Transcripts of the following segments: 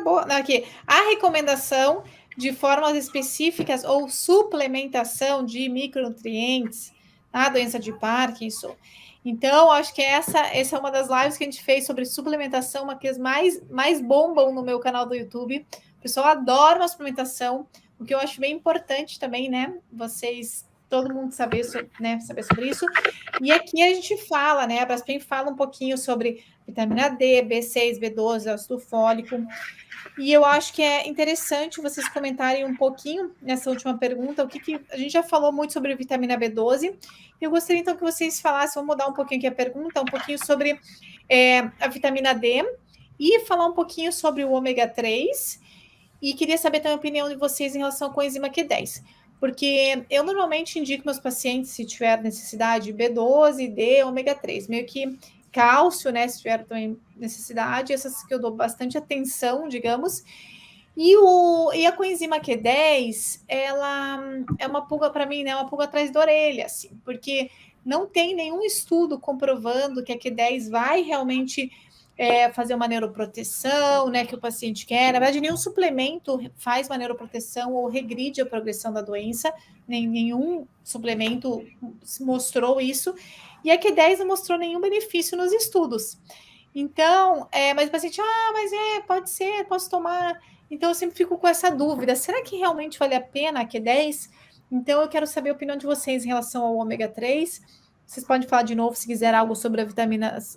acabou. Aqui, a recomendação de formas específicas ou suplementação de micronutrientes na doença de Parkinson. Então, acho que essa é uma das lives que a gente fez sobre suplementação, uma que as mais bombam no meu canal do YouTube. O pessoal adora uma suplementação, o que eu acho bem importante também, né? Todo mundo saber sobre isso. E aqui a gente fala, né? A Braskem fala um pouquinho sobre vitamina D, B6, B12, ácido fólico. E eu acho que é interessante vocês comentarem um pouquinho nessa última pergunta, que a gente já falou muito sobre vitamina B12. Eu gostaria então que vocês falassem, vamos mudar um pouquinho aqui a pergunta, um pouquinho sobre a vitamina D e falar um pouquinho sobre o ômega 3. E queria saber também a opinião de vocês em relação à coenzima Q10. Porque eu normalmente indico meus pacientes, se tiver necessidade, B12, D, ômega 3, meio que cálcio, né? Se tiver também necessidade, essas que eu dou bastante atenção, digamos. E a coenzima Q10, ela é uma pulga para mim, né? Uma pulga atrás da orelha, assim, porque não tem nenhum estudo comprovando que a Q10 vai realmente fazer uma neuroproteção, né, que o paciente quer. Na verdade, nenhum suplemento faz uma neuroproteção ou regride a progressão da doença, nenhum suplemento mostrou isso, e a Q10 não mostrou nenhum benefício nos estudos. Então, mas o paciente, pode ser, posso tomar. Então, eu sempre fico com essa dúvida, será que realmente vale a pena a Q10? Então, eu quero saber a opinião de vocês em relação ao ômega 3. Vocês podem falar de novo se quiser algo sobre a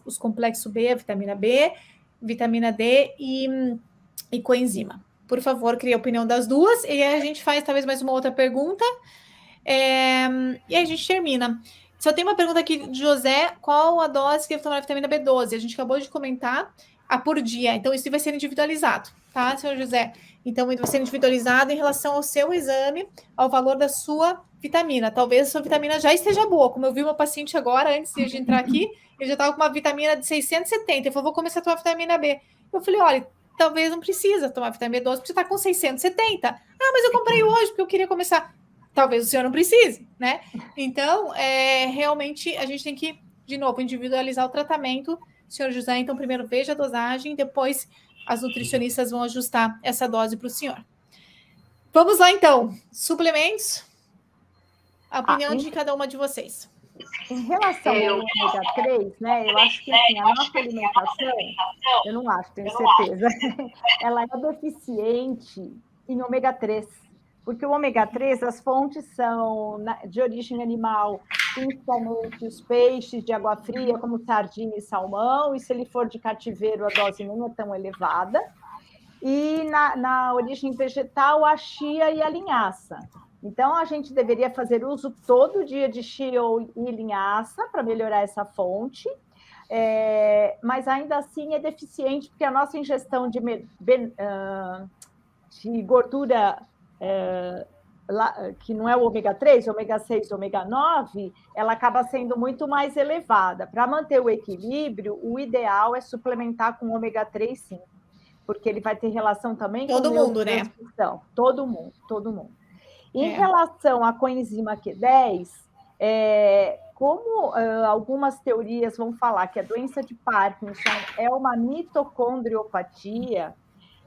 os complexos B, a vitamina B, vitamina D e coenzima. Por favor, crie a opinião das duas e aí a gente faz talvez mais uma outra pergunta e aí a gente termina. Só tem uma pergunta aqui de José: qual a dose que deve tomar a vitamina B12? A gente acabou de comentar, a por dia. Então, isso vai ser individualizado, tá, senhor José? Então, vai ser individualizado em relação ao seu exame, ao valor da sua vitamina. Talvez a sua vitamina já esteja boa. Como eu vi uma paciente agora, antes de entrar aqui, ele já estava com uma vitamina de 670. Ele falou, vou começar a tomar vitamina B. Eu falei, olha, talvez não precisa tomar vitamina B12, porque você está com 670. Ah, mas eu comprei hoje, porque eu queria começar. Talvez o senhor não precise, né? Então, realmente, a gente tem que, de novo, individualizar o tratamento. Senhor José, então, primeiro veja a dosagem, depois as nutricionistas vão ajustar essa dose para o senhor. Vamos lá, então. Suplementos. A opinião de cada uma de vocês. Em relação ao ômega 3, né, eu acho que assim, a nossa alimentação, eu não acho, tenho certeza, ela é deficiente em ômega 3, porque o ômega 3, as fontes são de origem animal, principalmente os peixes de água fria, como sardinha e salmão, e se ele for de cativeiro, a dose não é tão elevada, e na origem vegetal, a chia e a linhaça. Então, a gente deveria fazer uso todo dia de chia e linhaça para melhorar essa fonte, mas ainda assim é deficiente, porque a nossa ingestão de gordura, que não é o ômega 3, ômega 6, ômega 9, ela acaba sendo muito mais elevada. Para manter o equilíbrio, o ideal é suplementar com ômega 3, sim, porque ele vai ter relação também com neurotransmissão. Né? Todo mundo. Em relação à coenzima Q10, como algumas teorias vão falar que a doença de Parkinson é uma mitocondriopatia,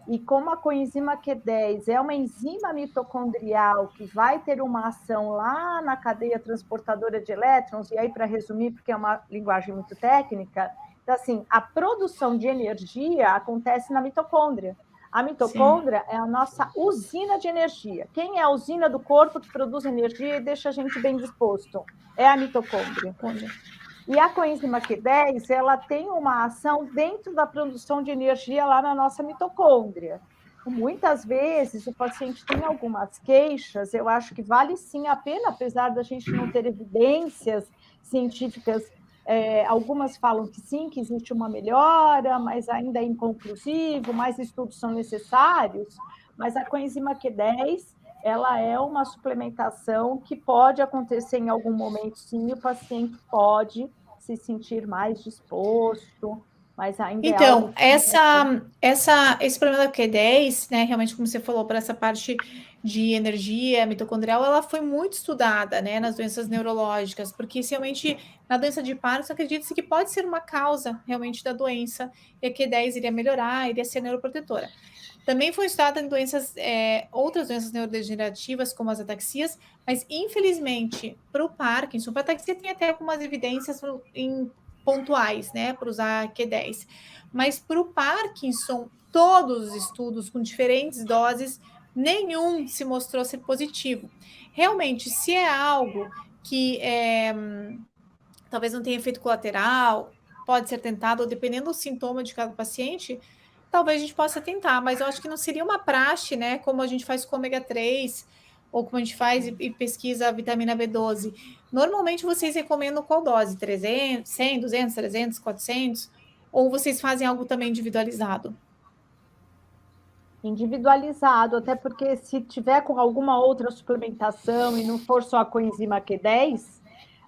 e como a coenzima Q10 é uma enzima mitocondrial que vai ter uma ação lá na cadeia transportadora de elétrons, e aí, para resumir, porque é uma linguagem muito técnica, então, assim, a produção de energia acontece na mitocôndria. A mitocôndria é a nossa usina de energia. Quem é a usina do corpo que produz energia e deixa a gente bem disposto? É a mitocôndria. E a coenzima Q10, ela tem uma ação dentro da produção de energia lá na nossa mitocôndria. Muitas vezes o paciente tem algumas queixas, eu acho que vale sim a pena, apesar da gente não ter evidências científicas. Algumas falam que sim, que existe uma melhora, mas ainda é inconclusivo, mais estudos são necessários, mas a coenzima Q10, ela é uma suplementação que pode acontecer em algum momento, sim, o paciente pode se sentir mais disposto, mas ainda então, esse problema da Q10, né, realmente, como você falou, para essa parte de energia mitocondrial, ela foi muito estudada, né, nas doenças neurológicas, porque realmente na doença de Parkinson acredita-se que pode ser uma causa realmente da doença, e a Q10 iria melhorar, iria ser neuroprotetora. Também foi estudada em outras doenças neurodegenerativas, como as ataxias, mas infelizmente para o Parkinson, para a ataxia tem até algumas evidências pontuais, né, para usar Q10. Mas para o Parkinson, todos os estudos com diferentes doses, nenhum se mostrou ser positivo. Realmente, se é algo que talvez não tenha efeito colateral, pode ser tentado, ou dependendo do sintoma de cada paciente, talvez a gente possa tentar, mas eu acho que não seria uma praxe, né? Como a gente faz com ômega 3, ou como a gente faz e pesquisa a vitamina B12. Normalmente vocês recomendam qual dose? 300, 100, 200, 300, 400? Ou vocês fazem algo também individualizado? Individualizado, até porque se tiver com alguma outra suplementação e não for só a coenzima Q10,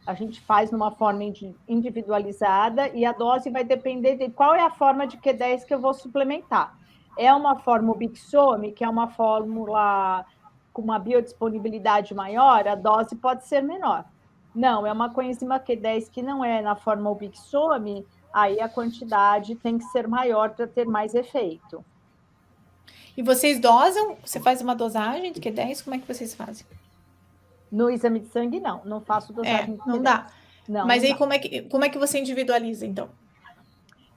a gente faz numa forma individualizada e a dose vai depender de qual é a forma de Q10 que eu vou suplementar. É uma forma Ubixome, que é uma fórmula com uma biodisponibilidade maior, a dose pode ser menor. Não, é uma coenzima Q10 que não é na forma Ubixome, aí a quantidade tem que ser maior para ter mais efeito. E vocês dosam? Você faz uma dosagem de Q10? Como é que vocês fazem? No exame de sangue, não faço dosagem de Q10. Não dá. Não, mas não aí, dá. como é que você individualiza, então?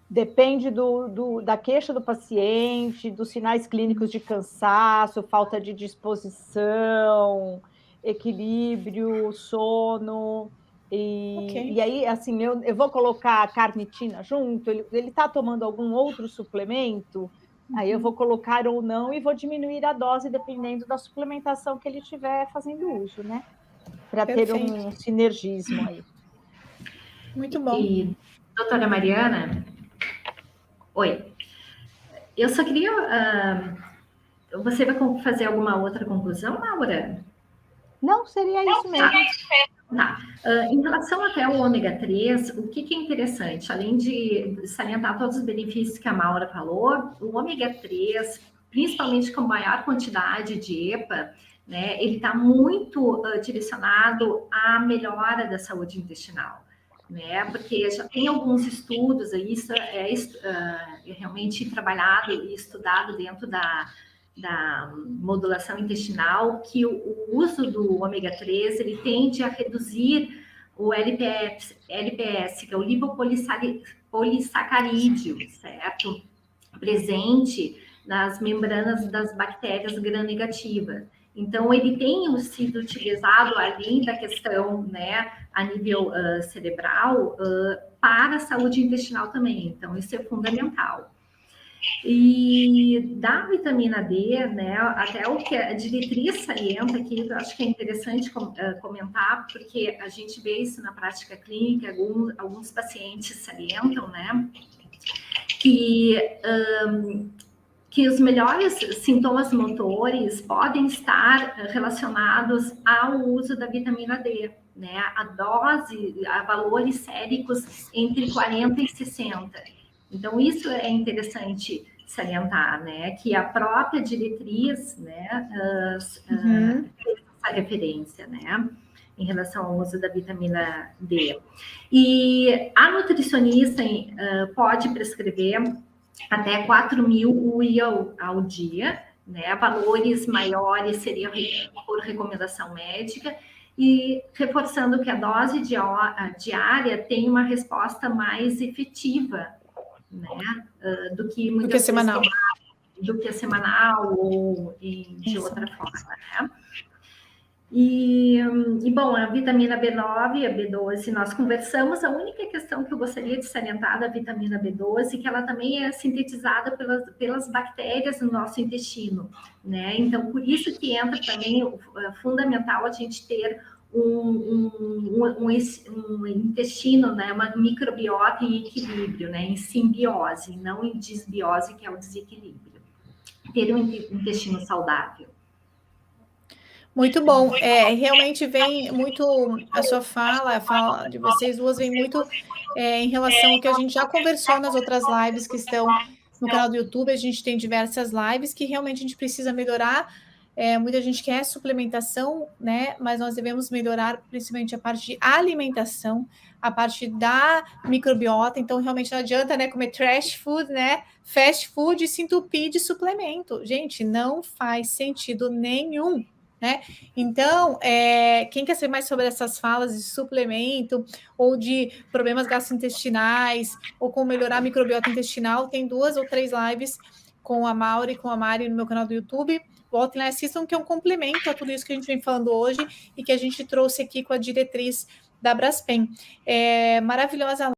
Depende da queixa do paciente, dos sinais clínicos de cansaço, falta de disposição, equilíbrio, sono. E aí, assim, eu vou colocar a carnitina junto, ele está tomando algum outro suplemento, aí eu vou colocar ou não e vou diminuir a dose dependendo da suplementação que ele estiver fazendo uso, né? Para ter um sinergismo aí. Muito bom. E, doutora Mariana, oi. Eu só queria... você vai fazer alguma outra conclusão, Laura? Não, seria isso mesmo. Tá. Em relação até ao ômega 3, o que é interessante? Além de salientar todos os benefícios que a Maura falou, o ômega 3, principalmente com maior quantidade de EPA, né, ele está muito direcionado à melhora da saúde intestinal. Né, porque já tem alguns estudos aí, isso é realmente trabalhado e estudado dentro da modulação intestinal, que o uso do ômega 3 ele tende a reduzir o LPS, que é o lipopolissacarídeo, certo? Presente nas membranas das bactérias gram-negativas. Então, ele tem sido utilizado, além da questão, né, a nível cerebral, para a saúde intestinal também. Então, isso é fundamental. E da vitamina D, né, até o que a diretriz salienta aqui, eu acho que é interessante comentar, porque a gente vê isso na prática clínica, alguns pacientes salientam, né, que os melhores sintomas motores podem estar relacionados ao uso da vitamina D, né? A dose, a valores séricos entre 40 e 60. Então, isso é interessante salientar, né? Que a própria diretriz, né, fez essa referência, né? Em relação ao uso da vitamina D. E a nutricionista pode prescrever até 4.000 UI ao dia, né? Valores maiores seriam por recomendação médica, e reforçando que a dose diária tem uma resposta mais efetiva, né? Do que semanal. Do que semanal ou de outra forma, né? E, bom, a vitamina B9 e a B12 nós conversamos. A única questão que eu gostaria de salientar da vitamina B12 é que ela também é sintetizada pelas bactérias no nosso intestino, né? Então, por isso que entra também fundamental a gente ter um intestino, né? Uma microbiota em equilíbrio, né? Em simbiose, não em disbiose, que é o desequilíbrio. Ter um intestino saudável. Muito bom. Realmente vem muito a sua fala, a fala de vocês duas vem muito em relação ao que a gente já conversou nas outras lives que estão no canal do YouTube. A gente tem diversas lives que realmente a gente precisa melhorar muita gente quer suplementação, né? Mas nós devemos melhorar principalmente a parte de alimentação, a parte da microbiota. Então, realmente não adianta, né, comer trash food, né? Fast food e se entupir de suplemento. Gente, não faz sentido nenhum, né? Então, quem quer saber mais sobre essas falas de suplemento ou de problemas gastrointestinais ou como melhorar a microbiota intestinal, tem 2 ou 3 lives com a Maura e com a Mari no meu canal do YouTube. Voltem lá e assistam, que é um complemento a tudo isso que a gente vem falando hoje e que a gente trouxe aqui com a diretriz da Braskem. Maravilhosa